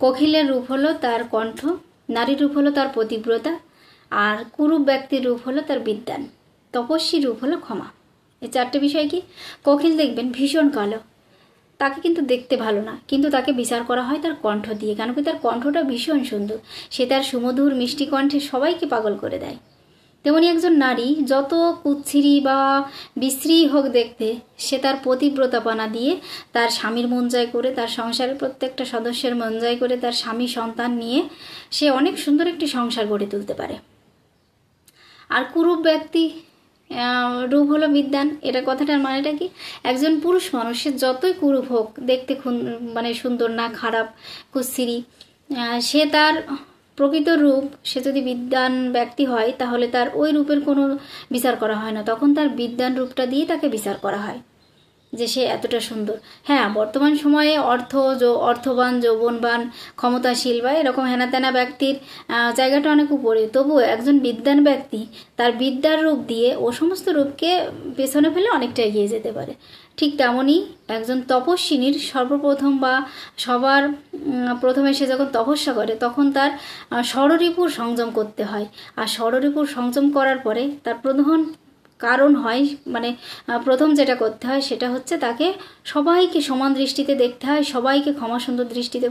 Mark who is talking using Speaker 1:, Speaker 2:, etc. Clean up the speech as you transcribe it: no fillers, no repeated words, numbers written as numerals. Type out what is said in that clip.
Speaker 1: কোকিলের রূপ হলো তার কণ্ঠ, নারীর রূপ হলো তার পতিব্রতা, আর কুরূপ ব্যক্তির রূপ হলো তার বিদ্বান, তপস্বী রূপ হলো ক্ষমা। এই চারটে বিষয় কি? কোকিল দেখবেন ভীষণ কালো, তাকে কিন্তু দেখতে ভালো না, কিন্তু তাকে বিচার করা হয় তার কণ্ঠ দিয়ে, কেন কি তার কণ্ঠটা ভীষণ সুন্দর, সে তার সুমধুর মিষ্টি কণ্ঠে সবাইকে পাগল করে দেয়। তেমনি একজন নারী যত কুচ্ছিরি বা বিশ্রী হোক দেখতে, সে তার পতিব্রতাপনা দিয়ে তার স্বামীর মন জয় করে, তার সংসারের প্রত্যেকটা সদস্যের মন জয় করে, তার স্বামী সন্তান নিয়ে সে অনেক সুন্দর একটি সংসার গড়ে তুলতে পারে। আর কুরূপ ব্যক্তি রূপ হলো বিদ্বান। এটা কথাটার মানেটা কি? একজন পুরুষ মানুষ সে যতই কুরূপ হোক, দেখতে মানে সুন্দর না, খারাপ, কুচ্ছিরি, সে তার প্রকৃত রূপ, সে যদি বিদ্বান ব্যক্তি হয় তাহলে তার ওই রূপের কোনো বিচার করা হয় না, তখন তার বিদ্বান রূপটা দিয়ে তাকে বিচার করা হয় যে সে এতটা সুন্দর। হ্যাঁ, বর্তমান সময়ে অর্থবান, যৌবনবান, ক্ষমতাশীল বা এরকম হেনাতেনা ব্যক্তির জায়গাটা অনেক উপরে, তবুও একজন বিদ্বান ব্যক্তি তার বিদ্যার রূপ দিয়ে ও সমস্ত রূপকে পেছনে ফেলে অনেকটা এগিয়ে যেতে পারে। ঠিক তেমনই একজন তপস্বিনীর সর্বপ্রথম বা সবার প্রথমে সে যখন তপস্যা করে তখন তার ষড়রিপুর সংযম করতে হয়, আর ষড়রিপুর সংযম করার পরে তার প্রধান কারণ হয়, মানে প্রথম যেটা করতে হয় সেটা হচ্ছে তাকে সবাইকে সমান দৃষ্টিতে দেখতে হয়, সবাইকে ক্ষমা সুন্দর দৃষ্টিতে